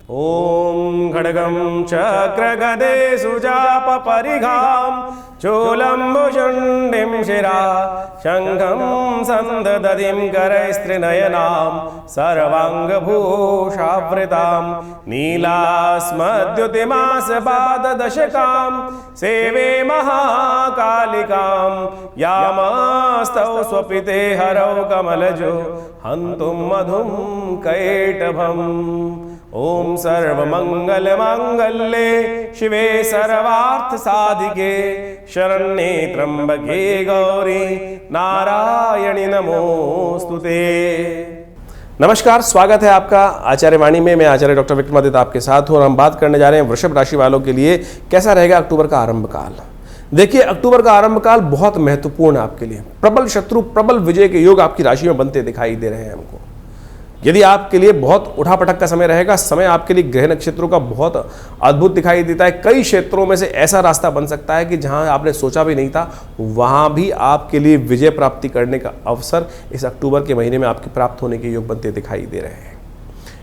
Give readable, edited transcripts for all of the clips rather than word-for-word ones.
ॐ खड्गं चक्रगदे सुजापपरिघां चूलम्बुशुण्डिं शिरा शङ्खं सन्ददतिं करैस्त्रिनयनां सर्वाङ्गभूषावृतां नीलास्मद्युतिमासपाददशकां सेवे महाकालिकां यामास्तौ स्वपिते हरौ कमलजो हन्तुं मधुं कैटभम्। ओम सर्वमंगलमांगल्ये शिवे सर्वार्थसाधिके शरण्ये त्र्यंबके गौरी नारायणी नमोस्तुते। नमस्कार, स्वागत है आपका आचार्य वाणी में। मैं आचार्य डॉक्टर विक्रमादित्य आपके साथ हूँ और हम बात करने जा रहे हैं वृषभ राशि वालों के लिए कैसा रहेगा अक्टूबर का आरंभ काल। देखिए, अक्टूबर का आरंभ काल बहुत महत्वपूर्ण है आपके लिए। प्रबल शत्रु प्रबल विजय के योग आपकी राशि में बनते दिखाई दे रहे हैं हमको। यदि आपके लिए बहुत उठापटक का समय रहेगा, समय आपके लिए ग्रह नक्षत्रों का बहुत अद्भुत दिखाई देता है। कई क्षेत्रों में से ऐसा रास्ता बन सकता है कि जहां आपने सोचा भी नहीं था वहां भी आपके लिए विजय प्राप्ति करने का अवसर इस अक्टूबर के महीने में आपके प्राप्त होने के योग बनते दिखाई दे रहे हैं।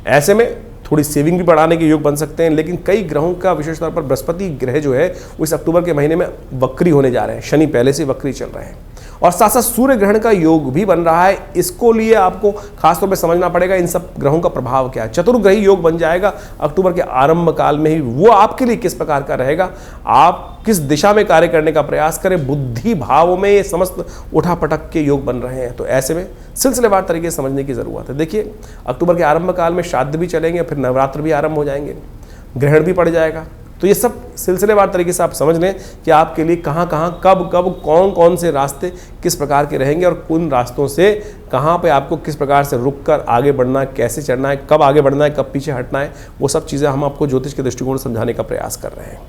ऐसे में थोड़ी सेविंग भी बढ़ाने के योग बन सकते हैं, लेकिन कई ग्रहों का विशेष तौर पर बृहस्पति ग्रह जो है वो इस अक्टूबर के महीने में वक्री होने जा रहे हैं। शनि पहले से वक्री चल रहे हैं और साथ साथ सूर्य ग्रहण का योग भी बन रहा है। इसको लिए आपको खासतौर पे समझना पड़ेगा इन सब ग्रहों का प्रभाव क्या है। चतुर्ग्रही योग बन जाएगा अक्टूबर के आरंभ काल में ही। वो आपके लिए किस प्रकार का रहेगा, आप किस दिशा में कार्य करने का प्रयास करें, बुद्धि भाव में ये समस्त उठापटक के योग बन रहे हैं। तो ऐसे में सिलसिलेवार तरीके से समझने की जरूरत है। देखिए, अक्टूबर के आरंभ काल में श्राद्ध भी चलेंगे, फिर नवरात्र भी आरंभ हो जाएंगे, ग्रहण भी पड़ जाएगा। तो ये सब सिलसिलेवार तरीके से आप समझ लें कि आपके लिए कहाँ कहाँ कब कब कौन कौन से रास्ते किस प्रकार के रहेंगे और उन रास्तों से कहाँ पे आपको किस प्रकार से रुक कर आगे बढ़ना है, कैसे चढ़ना है, कब आगे बढ़ना है, कब पीछे हटना है, वो सब चीज़ें हम आपको ज्योतिष के दृष्टिकोण से समझाने का प्रयास कर रहे हैं।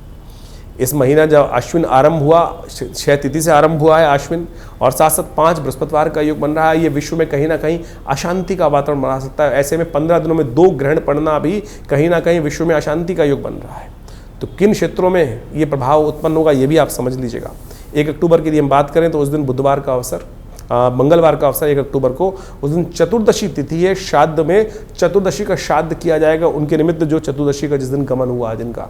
इस महीना जब अश्विन आरंभ हुआ, 6 तिथि से आरंभ हुआ है अश्विन, और साथ साथ 5 बृहस्पतिवार का योग बन रहा है। ये विश्व में कहीं ना कहीं अशांति का वातावरण बना सकता है। ऐसे में 15 दिनों में 2 ग्रहण पड़ना भी कहीं ना कहीं विश्व में अशांति का योग बन रहा है। तो किन क्षेत्रों में ये प्रभाव उत्पन्न होगा ये भी आप समझ लीजिएगा। 1 अक्टूबर की यदि हम बात करें तो उस दिन बुधवार का अवसर, मंगलवार का अवसर 1 अक्टूबर को, उस दिन चतुर्दशी तिथि है। श्राद्ध में चतुर्दशी का श्राद्ध किया जाएगा उनके निमित्त जो चतुर्दशी का जिस दिन गमन हुआ है जिनका,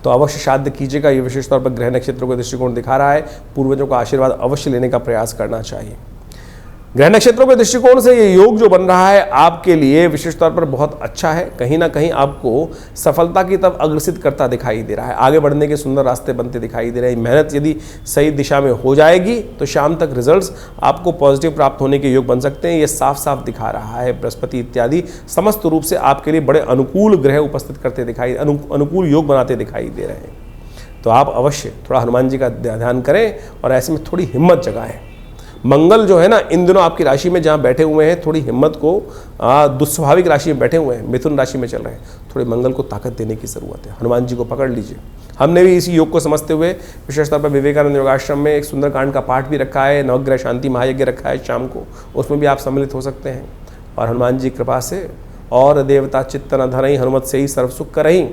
तो अवश्य श्राद्ध कीजिएगा। ये विशेष तौर पर ग्रह नक्षत्रों का दृष्टिकोण दिखा रहा है। पूर्वजों का आशीर्वाद अवश्य लेने का प्रयास करना चाहिए। ग्रह नक्षत्रों के दृष्टिकोण से ये योग जो बन रहा है आपके लिए विशेष तौर पर बहुत अच्छा है। कहीं ना कहीं आपको सफलता की तरफ अग्रसित करता दिखाई दे रहा है। आगे बढ़ने के सुंदर रास्ते बनते दिखाई दे रहे हैं। मेहनत यदि सही दिशा में हो जाएगी तो शाम तक रिजल्ट्स आपको पॉजिटिव प्राप्त होने के योग बन सकते हैं। ये साफ साफ दिखा रहा है। बृहस्पति इत्यादि समस्त रूप से आपके लिए बड़े अनुकूल ग्रह उपस्थित करते दिखाई, अनुकूल योग बनाते दिखाई दे रहे हैं। तो आप अवश्य थोड़ा हनुमान जी का ध्यान करें और ऐसे में थोड़ी हिम्मत जगाएं। मंगल जो है ना, इन दिनों आपकी राशि में जहाँ बैठे हुए हैं, थोड़ी हिम्मत को दुस्वाभाविक राशि में बैठे हुए हैं, मिथुन राशि में चल रहे हैं, थोड़े मंगल को ताकत देने की ज़रूरत है। हनुमान जी को पकड़ लीजिए। हमने भी इसी योग को समझते हुए विशेष तौर पर विवेकानंद योगाश्रम में एक सुंदरकांड का पाठ भी रखा है, नवग्रह शांति महायज्ञ रखा है शाम को, उसमें भी आप सम्मिलित हो सकते हैं। और हनुमान जी कृपा से और देवता चित्तन धरई हनुमत से ही सर्व सुख करही।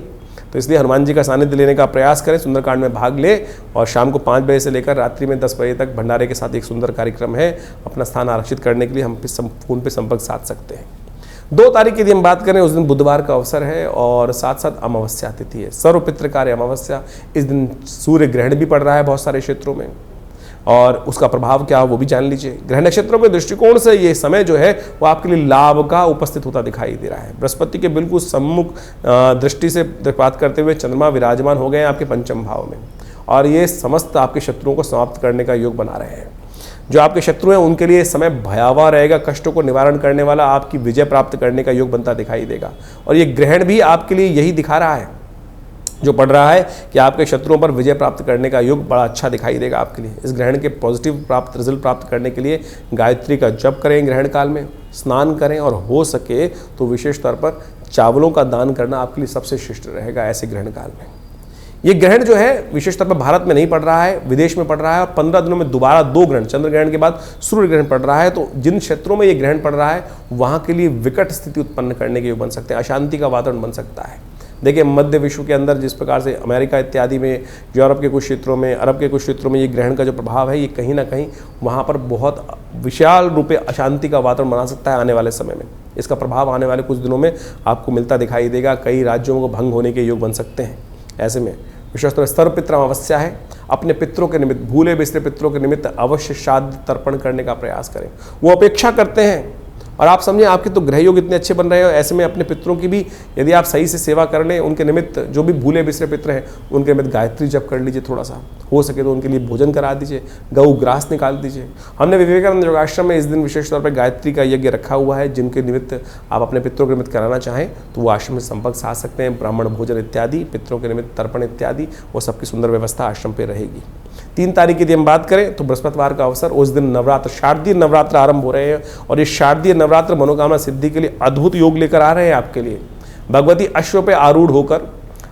तो इसलिए हनुमान जी का सानिध्य लेने का प्रयास करें, सुंदरकांड में भाग ले और शाम को 5 बजे से लेकर रात्रि में 10 बजे तक भंडारे के साथ एक सुंदर कार्यक्रम है। अपना स्थान आरक्षित करने के लिए हम फोन पे संपर्क साध सकते हैं। 2 तारीख की यदि हम बात करें, उस दिन बुधवार का अवसर है और साथ साथ अमावस्या तिथि है, सर्वपितृकार्य अमावस्या। इस दिन सूर्य ग्रहण भी पड़ रहा है बहुत सारे क्षेत्रों में और उसका प्रभाव क्या है वो भी जान लीजिए। ग्रह नक्षत्रों के दृष्टिकोण से ये समय जो है वो आपके लिए लाभ का उपस्थित होता दिखाई दे रहा है। बृहस्पति के बिल्कुल सम्मुख दृष्टि से बात करते हुए चंद्रमा विराजमान हो गए हैं आपके पंचम भाव में और ये समस्त आपके शत्रुओं को समाप्त करने का योग बना रहे हैं। जो आपके शत्रु हैं उनके लिए समय भयावह रहेगा। कष्टों को निवारण करने वाला, आपकी विजय प्राप्त करने का योग बनता दिखाई देगा। और ये ग्रहण भी आपके लिए यही दिखा रहा है जो पढ़ रहा है कि आपके शत्रुओं पर विजय प्राप्त करने का योग बड़ा अच्छा दिखाई देगा आपके लिए। इस ग्रहण के पॉजिटिव रिजल्ट प्राप्त करने के लिए गायत्री का जप करें, ग्रहण काल में स्नान करें और हो सके तो विशेष तौर पर चावलों का दान करना आपके लिए सबसे श्रेष्ठ रहेगा ऐसे ग्रहण काल में। ये ग्रहण जो है विशेष तौर पर भारत में नहीं पड़ रहा है, विदेश में पड़ रहा है और 15 दिनों में दोबारा 2 ग्रहण, चंद्र ग्रहण के बाद सूर्य ग्रहण पड़ रहा है। तो जिन क्षेत्रों में ये ग्रहण पड़ रहा है वहाँ के लिए विकट स्थिति उत्पन्न करने के योग बन सकते हैं, अशांति का वातावरण बन सकता है। देखिए, मध्य विश्व के अंदर जिस प्रकार से अमेरिका इत्यादि में, यूरोप के कुछ क्षेत्रों में, अरब के कुछ क्षेत्रों में ये ग्रहण का जो प्रभाव है ये कहीं ना कहीं वहाँ पर बहुत विशाल रूपे अशांति का वातावरण बना सकता है आने वाले समय में। इसका प्रभाव आने वाले कुछ दिनों में आपको मिलता दिखाई देगा। कई राज्यों को भंग होने के योग बन सकते हैं। ऐसे में विशेषतः सर्वपितृ अमावस्या है, अपने पितरों के निमित्त, भूले बिसरे पितरों के निमित्त अवश्य श्राद्ध तर्पण करने का प्रयास करें। वो अपेक्षा करते हैं और आप समझें आपके तो ग्रह योग इतने अच्छे बन रहे हो, ऐसे में अपने पितरों की भी यदि आप सही से सेवा कर लें, उनके निमित्त जो भी भूले बिसरे पितर हैं उनके निमित्त गायत्री जप कर लीजिए, थोड़ा सा हो सके तो उनके लिए भोजन करा दीजिए, गऊ ग्रास निकाल दीजिए। हमने विवेकानंद योगाश्रम में इस दिन विशेष तौर पर गायत्री का यज्ञ रखा हुआ है, जिनके निमित्त आप अपने पितरों के निमित्त कराना चाहें तो वो आश्रम में संपर्क साध सकते हैं। ब्राह्मण भोजन इत्यादि, पितरों के निमित्त तर्पण इत्यादि, वो सबकी सुंदर व्यवस्था आश्रम पर रहेगी। 3 तारीख की यदि हम बात करें तो बृहस्पतिवार का अवसर, उस दिन नवरात्र, शारदीय नवरात्र आरंभ हो रहे हैं और ये शारदीय नवरात्र मनोकामना सिद्धि के लिए अद्भुत योग लेकर आ रहे हैं आपके लिए। भगवती अश्व पे आरूढ़ होकर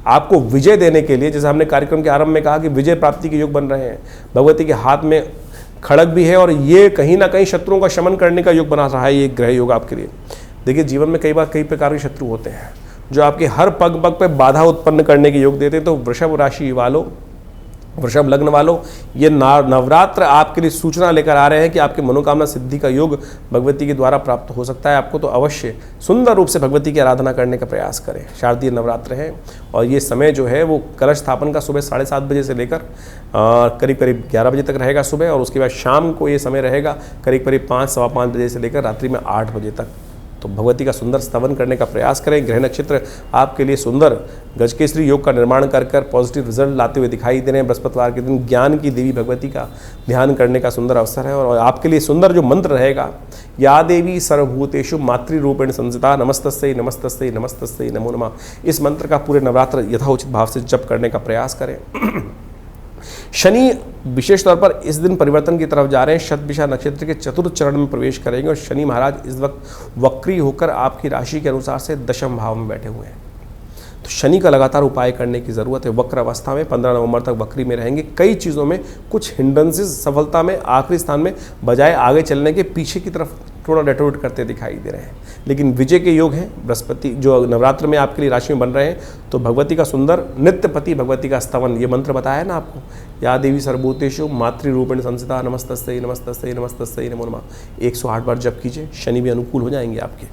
आपको विजय देने के लिए, जैसे हमने कार्यक्रम के आरंभ में कहा कि विजय प्राप्ति के योग बन रहे हैं। भगवती के हाथ में खड़ग भी है और ये कहीं ना कहीं शत्रुओं का शमन करने का योग बना रहा है ये ग्रह योग आपके लिए। देखिए जीवन में कई बार कई प्रकार के शत्रु होते हैं जो आपके हर पग पग पे बाधा उत्पन्न करने के योग देते हैं। तो वृषभ राशि वालों, वृषभ लग्न वालों, ये नवरात्र आपके लिए सूचना लेकर आ रहे हैं कि आपके मनोकामना सिद्धि का योग भगवती के द्वारा प्राप्त हो सकता है आपको। तो अवश्य सुंदर रूप से भगवती की आराधना करने का प्रयास करें। शारदीय नवरात्र है और ये समय जो है वो कलश स्थापन का सुबह 7:30 बजे से लेकर करीब करीब 11 बजे तक रहेगा सुबह, और उसके बाद शाम को ये समय रहेगा करीब करीब 5, सवा 5 बजे से लेकर रात्रि में 8 बजे तक। तो भगवती का सुंदर स्तवन करने का प्रयास करें। ग्रह नक्षत्र आपके लिए सुंदर गजकेसरी योग का निर्माण कर पॉजिटिव रिजल्ट लाते हुए दिखाई दे रहे हैं। बृहस्पतिवार के दिन ज्ञान की देवी भगवती का ध्यान करने का सुंदर अवसर है और आपके लिए सुंदर जो मंत्र रहेगा, या देवी सर्वभूतेषु मातृरूपेण संस्थिता नमस्तस्यै नमस्तस्यै नमस्तस्यै नमो नमः, इस मंत्र का पूरे नवरात्र यथाउचित भाव से जप करने का प्रयास करें। शनि विशेष तौर पर इस दिन परिवर्तन की तरफ जा रहे हैं। शतभिषा नक्षत्र के चतुर्थ चरण में प्रवेश करेंगे और शनि महाराज इस वक्त वक्री होकर आपकी राशि के अनुसार से दशम भाव में बैठे हुए हैं। तो शनि का लगातार उपाय करने की ज़रूरत है। वक्र अवस्था में 15 नवंबर तक वक्री में रहेंगे। कई चीज़ों में कुछ हिंड्रेंसेस सफलता में आखिरी स्थान में बजाय आगे चलने के पीछे की तरफ थोड़ा डेटोरेट करते दिखाई दे रहे हैं, लेकिन विजय के योग हैं। बृहस्पति जो नवरात्र में आपके लिए राशि में बन रहे हैं, तो भगवती का सुंदर नित्यपति भगवती का स्तवन, ये मंत्र बताया है ना आपको, या देवी सर्वभूतेषु मातृरूपेण संस्थिता नमस्तस्यै नमस्तस्यै नमस्तस्यै नमो नमः, 108 बार जप कीजिए। शनि भी अनुकूल हो जाएंगे आपके।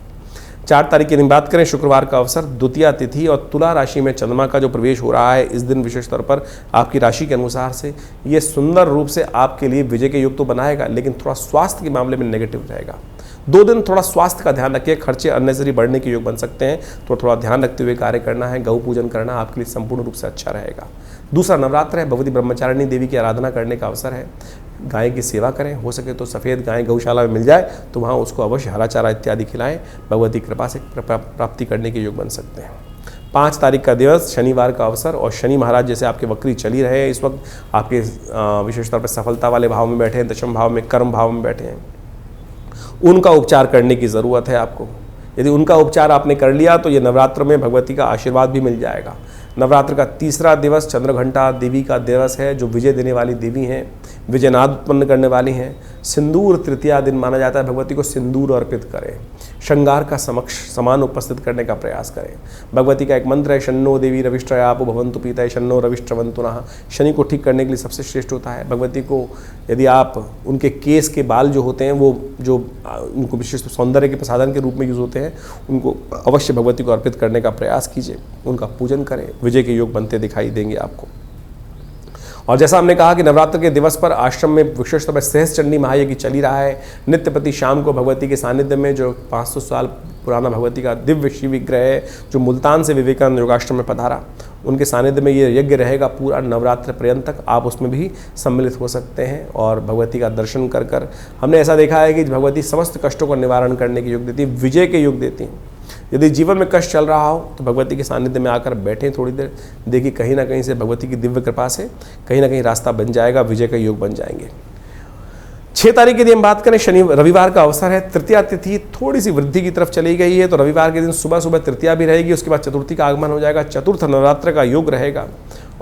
4 तारीख की दिन बात करें, शुक्रवार का अवसर, द्वितीया तिथि और तुला राशि में चंद्रमा का जो प्रवेश हो रहा है इस दिन विशेष तौर पर आपकी राशि के अनुसार से ये सुंदर रूप से आपके लिए विजय के योग तो बनाएगा, लेकिन थोड़ा स्वास्थ्य के मामले में नेगेटिव रहेगा। 2 दिन थोड़ा स्वास्थ्य का ध्यान रखिए। खर्चे अननेसेसरी बढ़ने के योग बन सकते हैं, तो थोड़ा ध्यान रखते हुए कार्य करना है। गौ पूजन करना आपके लिए संपूर्ण रूप से अच्छा रहेगा। दूसरा नवरात्र है, भगवती ब्रह्मचारिणी देवी की आराधना करने का अवसर है। गाय की सेवा करें, हो सके तो सफ़ेद गाय गौशाला में मिल जाए तो वहाँ उसको अवश्य हरा चारा इत्यादि खिलाएं। भगवती कृपा से प्राप्ति करने के योग बन सकते हैं। 5 तारीख का दिवस शनिवार का अवसर, और शनि महाराज जैसे आपके वक्री चल ही रहे हैं इस वक्त, आपके विशेष तौर पर सफलता वाले भाव में बैठे हैं, दशम भाव में, कर्म भाव में बैठे हैं। उनका उपचार करने की ज़रूरत है आपको। यदि उनका उपचार आपने कर लिया तो ये नवरात्र में भगवती का आशीर्वाद भी मिल जाएगा। नवरात्र का तीसरा दिवस चंद्रघंटा देवी का दिवस है, जो विजय देने वाली देवी हैं, विजयनाद उत्पन्न करने वाली हैं। सिंदूर तृतीया दिन माना जाता है, भगवती को सिंदूर अर्पित करें। श्रृंगार का समान उपस्थित करने का प्रयास करें। भगवती का एक मंत्र है, शन्नो देवी रविष्ट्रयापो भवन्तु पीतये शन्नो रविष्ट्रवन्तु नः। शनि को ठीक करने के लिए सबसे श्रेष्ठ होता है। भगवती को यदि आप उनके केस के बाल जो होते हैं वो जो उनको विशिष्ट सौंदर्य के प्रसाधन के रूप में यूज़ होते हैं, उनको अवश्य भगवती को अर्पित करने का प्रयास कीजिए, उनका पूजन करें। विजय के योग बनते दिखाई देंगे आपको। और जैसा हमने कहा कि नवरात्र के दिवस पर आश्रम में विशेष तौर पर सहस्त्र चंडी महायज्ञ चल ही रहा है। नित्यपति शाम को भगवती के सानिध्य में जो 500 साल पुराना भगवती का दिव्य शिव विग्रह है, जो मुल्तान से विवेकानंद योगाश्रम में पधारा, उनके सानिध्य में ये यज्ञ रहेगा पूरा नवरात्र पर्यंत तक। आप उसमें भी सम्मिलित हो सकते हैं और भगवती का दर्शन कर हमने ऐसा देखा है कि भगवती समस्त कष्टों का निवारण करने के योग देती है, विजय के योग देती हैं। यदि जीवन में कष्ट चल रहा हो तो भगवती के सानिध्य में आकर बैठें थोड़ी देर, देखिए कहीं ना कहीं से भगवती की दिव्य कृपा से कहीं ना कहीं रास्ता बन जाएगा, विजय का योग बन जाएंगे। 6 तारीख के दिन हम बात करें, रविवार का अवसर है। तृतीया तिथि थोड़ी सी वृद्धि की तरफ चली गई है, तो रविवार के दिन सुबह सुबह तृतीया भी रहेगी, उसके बाद चतुर्थी का आगमन हो जाएगा। चतुर्थ नवरात्र का योग रहेगा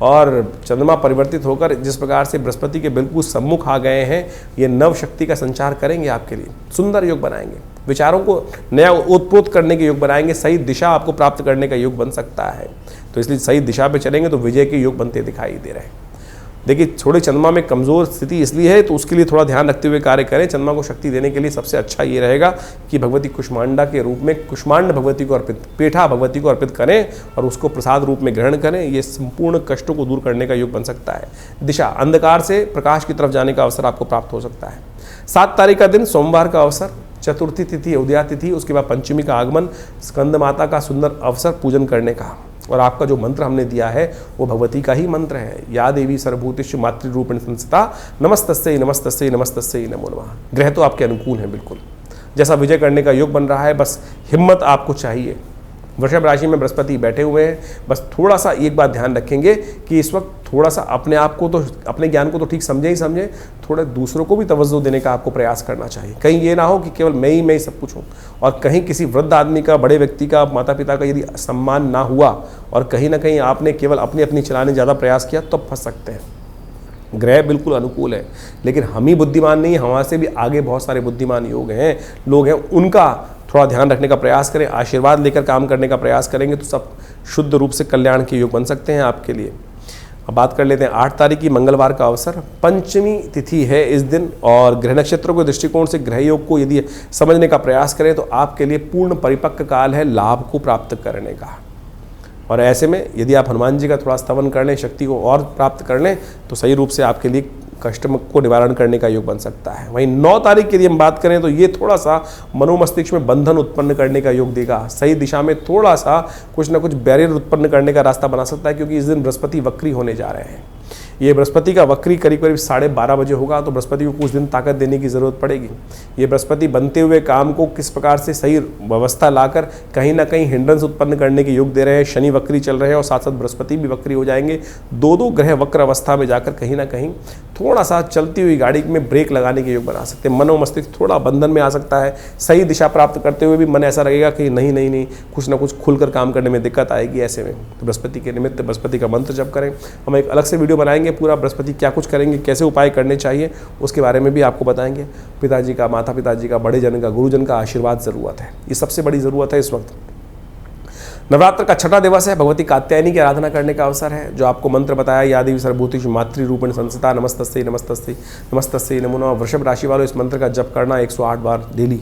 और चंद्रमा परिवर्तित होकर जिस प्रकार से बृहस्पति के बिल्कुल सम्मुख आ गए हैं, ये नव शक्ति का संचार करेंगे आपके लिए। सुंदर योग बनाएंगे, विचारों को नया ओतप्रोत करने के योग बनाएंगे। सही दिशा आपको प्राप्त करने का योग बन सकता है, तो इसलिए सही दिशा पे चलेंगे तो विजय के योग बनते दिखाई दे रहे हैं। देखिए थोड़ी चंद्रमा में कमज़ोर स्थिति इसलिए है, तो उसके लिए थोड़ा ध्यान रखते हुए कार्य करें। चंद्रमा को शक्ति देने के लिए सबसे अच्छा ये रहेगा कि भगवती कुष्मांडा के रूप में कुष्मांड भगवती को अर्पित, पेठा भगवती को अर्पित करें और उसको प्रसाद रूप में ग्रहण करें। ये संपूर्ण कष्टों को दूर करने का योग बन सकता है। दिशा, अंधकार से प्रकाश की तरफ जाने का अवसर आपको प्राप्त हो सकता है। 7 तारीख का दिन सोमवार का अवसर, चतुर्थी तिथि उदया तिथि, उसके बाद पंचमी का आगमन, स्कंद माता का सुंदर अवसर पूजन करने का। और आपका जो मंत्र हमने दिया है वो भगवती का ही मंत्र है। या देवी सर्वभूतेषु मातृरूपेण संस्थिता नमस्तस्यै नमस्तस्यै नमस्तस्यै नमो नमः। ग्रह तो आपके अनुकूल हैं बिल्कुल, जैसा विजय करने का योग बन रहा है, बस हिम्मत आपको चाहिए। वृषभ राशि में बृहस्पति बैठे हुए हैं, बस थोड़ा सा एक बात ध्यान रखेंगे कि इस वक्त थोड़ा सा अपने आप को तो, अपने ज्ञान को तो ठीक समझे ही समझे, थोड़ा दूसरों को भी तवज्जो देने का आपको प्रयास करना चाहिए। कहीं ये ना हो कि केवल मैं ही सब कुछ हूँ, और कहीं किसी वृद्ध आदमी का, बड़े व्यक्ति का, माता पिता का यदि सम्मान ना हुआ और कहीं ना कहीं आपने केवल अपनी अपनी चलाने ज़्यादा प्रयास किया, तो फंस सकते हैं। ग्रह बिल्कुल अनुकूल है, लेकिन हम ही बुद्धिमान नहीं, हमारे से भी आगे बहुत सारे बुद्धिमान लोग हैं, उनका थोड़ा ध्यान रखने का प्रयास करें। आशीर्वाद लेकर काम करने का प्रयास करेंगे तो सब शुद्ध रूप से कल्याण के योग बन सकते हैं आपके लिए। अब बात कर लेते हैं 8 तारीख की मंगलवार का अवसर, पंचमी तिथि है इस दिन, और ग्रह नक्षत्रों के दृष्टिकोण से ग्रह योग को यदि समझने का प्रयास करें तो आपके लिए पूर्ण परिपक्व काल है लाभ को प्राप्त करने का। और ऐसे में यदि आप हनुमान जी का थोड़ा स्तवन कर लें, शक्ति को और प्राप्त कर लें, तो सही रूप से आपके लिए कष्ट को निवारण करने का योग बन सकता है। वहीं 9 तारीख की यदि हम बात करें तो ये थोड़ा सा मनोमस्तिष्क में बंधन उत्पन्न करने का योग देगा। सही दिशा में थोड़ा सा कुछ ना कुछ बैरियर उत्पन्न करने का रास्ता बना सकता है, क्योंकि इस दिन बृहस्पति वक्री होने जा रहे हैं। ये बृहस्पति का वक्री करीब करीब 12:30 बजे होगा, तो बृहस्पति को कुछ दिन ताकत देने की ज़रूरत पड़ेगी। ये बृहस्पति बनते हुए काम को किस प्रकार से सही व्यवस्था लाकर कहीं ना कहीं हिंड्रेंस उत्पन्न करने के योग दे रहे हैं। शनि वक्री चल रहे हैं और साथ साथ बृहस्पति भी वक्री हो जाएंगे। दो ग्रह वक्र अवस्था में जाकर कहीं ना कहीं थोड़ा सा चलती हुई गाड़ी में ब्रेक लगाने के योग बना सकते हैं। मनोमस्तिष्क थोड़ा बंधन में आ सकता है। सही दिशा प्राप्त करते हुए भी मन ऐसा लगेगा कि नहीं कुछ ना कुछ खुलकर काम करने में दिक्कत आएगी। ऐसे में तो बृहस्पति के निमित्त बृहस्पति का मंत्र जप करें। हम एक अलग से वीडियो बनाएंगे, पूरा बृहस्पति क्या कुछ करेंगे, कैसे उपाय करने चाहिए, उसके बारे में भी आपको बताएंगे। पिताजी का, माता पिताजी का, बड़े जन का, गुरुजन का आशीर्वाद ज़रूरत है, ये सबसे बड़ी ज़रूरत है इस वक्त। नवरात्र का 6ठा दिवस है, भगवती कात्यायनी की आराधना करने का अवसर है। जो आपको मंत्र बताया, या देवी सर्वभूतेषु मातृरूपेण संस्थिता नमस्तस्यै नमस्तस्यै नमस्तस्यै नमो नमः। वृषभ राशि वालों इस मंत्र का जप करना 108 बार डेली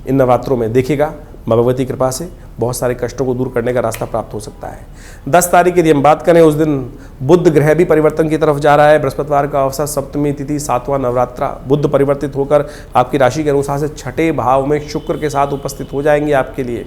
इन नवरात्रों में, देखिएगा माँ भगवती कृपा से बहुत सारे कष्टों को दूर करने का रास्ता प्राप्त हो सकता है। 10 तारीख की यदि हम बात करें, उस दिन बुध ग्रह भी परिवर्तन की तरफ जा रहा है। बृहस्पतिवार का अवसर, सप्तमी तिथि, 7वां नवरात्रा। बुध परिवर्तित होकर आपकी राशि के अनुसार से 6ठे भाव में शुक्र के साथ उपस्थित हो जाएंगे आपके लिए।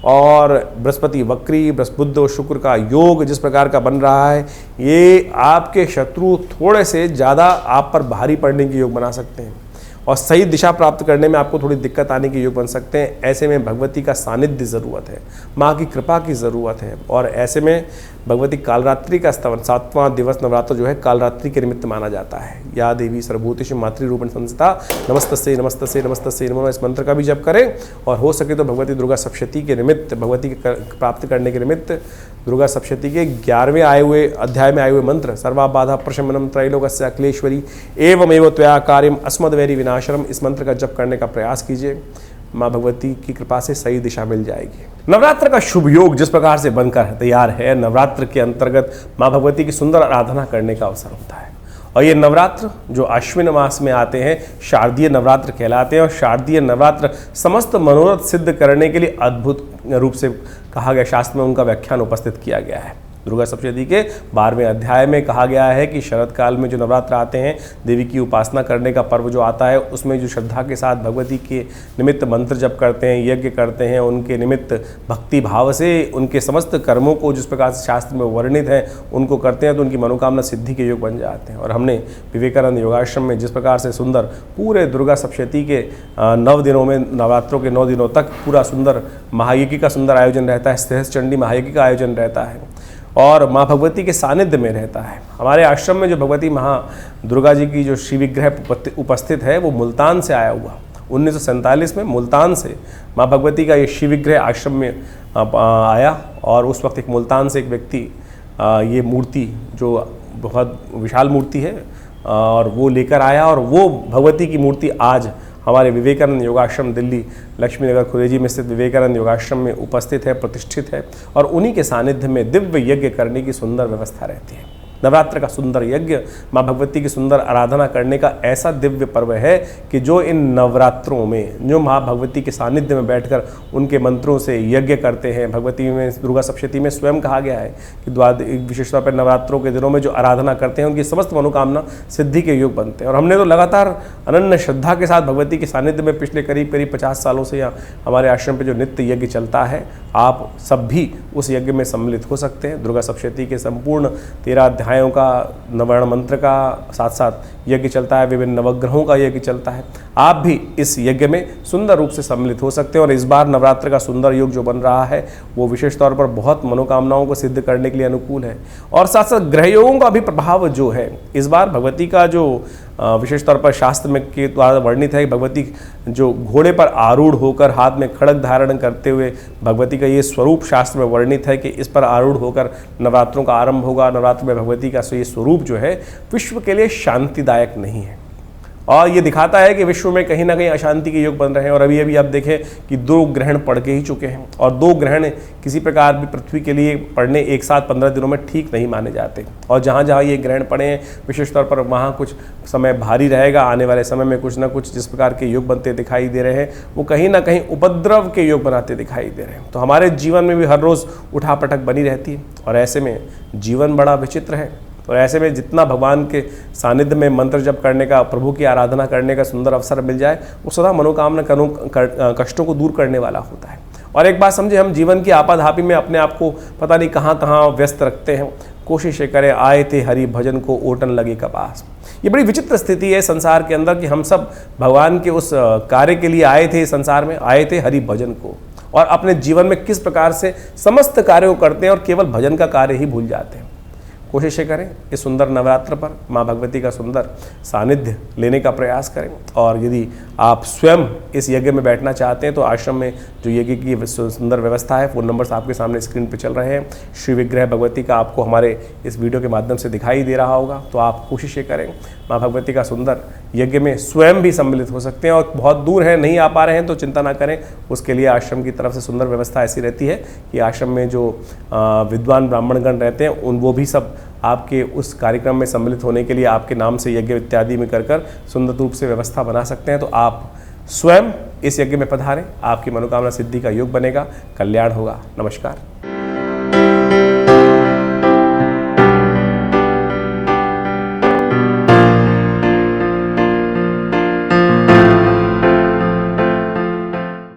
और बृहस्पति वक्री, बुध और शुक्र का योग जिस प्रकार का बन रहा है, ये आपके शत्रु थोड़े से ज़्यादा आप पर भारी पड़ने के योग बना सकते हैं और सही दिशा प्राप्त करने में आपको थोड़ी दिक्कत आने के योग बन सकते हैं। ऐसे में भगवती का सानिध्य ज़रूरत है, माँ की कृपा की ज़रूरत है। और ऐसे में भगवती कालरात्रि का स्तवन, 7वां दिवस नवरात्र जो है कालरात्रि के निमित्त माना जाता है। या देवी सर्वभूतेषु मातृरूपेण संस्थिता नमस्तस्यै नमस्तस्यै नमस्तस्यै नमो नमः। इस मंत्र का भी जप करें और हो सके तो भगवती दुर्गा सप्तशती के निमित्त, भगवती के प्राप्त करने के निमित्त दुर्गा सप्तशती के 11वें आए हुए अध्याय में आए हुए मंत्र, सर्वा बाधा प्रशमनम त्रैलोक्यस्य अखिलेश्वरी एवमेव त्वया कार्यम अस्मद्वैरी विनाशनम, इस मंत्र का जप करने का प्रयास कीजिए। माँ भगवती की कृपा से सही दिशा मिल जाएगी। नवरात्र का शुभ योग जिस प्रकार से बनकर तैयार है, नवरात्र के अंतर्गत माँ भगवती की सुंदर आराधना करने का अवसर होता है। और ये नवरात्र जो अश्विन मास में आते हैं, शारदीय नवरात्र कहलाते हैं। और शारदीय नवरात्र समस्त मनोरथ सिद्ध करने के लिए अद्भुत रूप से कहा गया, शास्त्र में उनका व्याख्यान उपस्थित किया गया है। दुर्गा सप्तशती के 12वें अध्याय में कहा गया है कि शरद काल में जो नवरात्र आते हैं, देवी की उपासना करने का पर्व जो आता है, उसमें जो श्रद्धा के साथ भगवती के निमित्त मंत्र जप करते हैं, यज्ञ करते हैं, उनके निमित्त भक्ति भाव से उनके समस्त कर्मों को जिस प्रकार से शास्त्र में वर्णित है उनको करते हैं, तो उनकी मनोकामना सिद्धि के योग बन जाते हैं। और हमने विवेकानंद योगाश्रम में जिस प्रकार से सुंदर पूरे दुर्गा सप्तशती के 9 दिनों में, नवरात्रों के 9 दिनों तक पूरा सुंदर महायज्ञ का सुंदर आयोजन रहता है, सहस्त्रचंडी महायज्ञ का आयोजन रहता है और माँ भगवती के सानिध्य में रहता है। हमारे आश्रम में जो भगवती दुर्गा जी की जो श्री विग्रह उपस्थित है, वो मुल्तान से आया हुआ। 1947 में मुल्तान से माँ भगवती का ये श्री विग्रह आश्रम में आया और उस वक्त एक मुल्तान से एक व्यक्ति ये मूर्ति जो बहुत विशाल मूर्ति है और वो लेकर आया, और वो भगवती की मूर्ति आज हमारे विवेकानंद योगाश्रम दिल्ली लक्ष्मी नगर खुरेजी में स्थित विवेकानंद योगाश्रम में उपस्थित है, प्रतिष्ठित है। और उन्हीं के सानिध्य में दिव्य यज्ञ करने की सुंदर व्यवस्था रहती है। नवरात्र का सुंदर यज्ञ, माँ भगवती की सुंदर आराधना करने का ऐसा दिव्य पर्व है कि जो इन नवरात्रों में जो माँ भगवती के सानिध्य में बैठकर उनके मंत्रों से यज्ञ करते हैं, भगवती में दुर्गा सप्तशती में स्वयं कहा गया है कि विशेष तौर पर नवरात्रों के दिनों में जो आराधना करते हैं उनकी समस्त मनोकामना सिद्धि के योग बनते हैं। और हमने तो लगातार अनन्य श्रद्धा के साथ भगवती के सानिध्य में पिछले करीब 50 सालों से यहाँ हमारे आश्रम पे जो नित्य यज्ञ चलता है, आप सब भी उस यज्ञ में सम्मिलित हो सकते हैं। दुर्गा सप्तशती के संपूर्ण 13 अध्यायों का, नवर्ण मंत्र का साथ साथ यज्ञ चलता है, विभिन्न नवग्रहों का यज्ञ चलता है। आप भी इस यज्ञ में सुंदर रूप से सम्मिलित हो सकते हैं। और इस बार नवरात्र का सुंदर योग जो बन रहा है वो विशेष तौर पर बहुत मनोकामनाओं को सिद्ध करने के लिए अनुकूल है। और साथ साथ ग्रह योगों का भी प्रभाव जो है इस बार भगवती का जो विशेष तौर पर शास्त्र में के द्वारा वर्णित है, भगवती जो घोड़े पर आरूढ़ होकर हाथ में खड्ग धारण करते हुए भगवती का ये स्वरूप शास्त्र में वर्णित है कि इस पर आरूढ़ होकर नवरात्रों का आरंभ होगा। नवरात्र में भगवती का ये स्वरूप जो है विश्व के लिए शांतिदायक नहीं है और ये दिखाता है कि विश्व में कहीं ना कहीं अशांति के योग बन रहे हैं। और अभी अभी आप देखें कि 2 ग्रहण पड़ के ही चुके हैं और 2 ग्रहण किसी प्रकार भी पृथ्वी के लिए पड़ने एक साथ 15 दिनों में ठीक नहीं माने जाते। और जहाँ जहाँ ये ग्रहण पड़े हैं विशेष तौर पर वहाँ कुछ समय भारी रहेगा। आने वाले समय में कुछ ना कुछ जिस प्रकार के योग बनते दिखाई दे रहे हैं वो कहीं ना कहीं उपद्रव के योग बनाते दिखाई दे रहे हैं। तो हमारे जीवन में भी हर रोज़ उठापटक बनी रहती है और ऐसे में जीवन बड़ा विचित्र है। और ऐसे में जितना भगवान के सानिध्य में मंत्र जप करने का, प्रभु की आराधना करने का सुंदर अवसर मिल जाए वो सदा मनोकामना कष्टों को दूर करने वाला होता है। और एक बात समझे, हम जीवन की आपाधापी में अपने आप को पता नहीं कहाँ कहाँ व्यस्त रखते हैं। कोशिश करें, आए थे हरि भजन को ओटन लगे कपास। ये बड़ी विचित्र स्थिति है संसार के अंदर कि हम सब भगवान के उस कार्य के लिए आए थे, संसार में आए थे हरि भजन को, और अपने जीवन में किस प्रकार से समस्त कार्यों को करते हैं और केवल भजन का कार्य ही भूल जाते हैं। कोशिश करें इस सुंदर नवरात्र पर माँ भगवती का सुंदर सानिध्य लेने का प्रयास करें। और यदि आप स्वयं इस यज्ञ में बैठना चाहते हैं तो आश्रम में जो यज्ञ की सुंदर व्यवस्था है, फ़ोन नंबर्स आपके सामने स्क्रीन पर चल रहे हैं। श्री विग्रह भगवती का आपको हमारे इस वीडियो के माध्यम से दिखाई दे रहा होगा। तो आप कोशिश करें माँ भगवती का सुंदर यज्ञ में स्वयं भी सम्मिलित हो सकते हैं। और बहुत दूर है, नहीं आ पा रहे हैं तो चिंता ना करें, उसके लिए आश्रम की तरफ से सुंदर व्यवस्था ऐसी रहती है कि आश्रम में जो विद्वान ब्राह्मणगण रहते हैं वो भी सब आपके उस कार्यक्रम में सम्मिलित होने के लिए आपके नाम से यज्ञ इत्यादि में कर सुंदर रूप से व्यवस्था बना सकते हैं। तो आप स्वयं इस यज्ञ में पधारें, आपकी मनोकामना सिद्धि का योग बनेगा, कल्याण होगा। नमस्कार।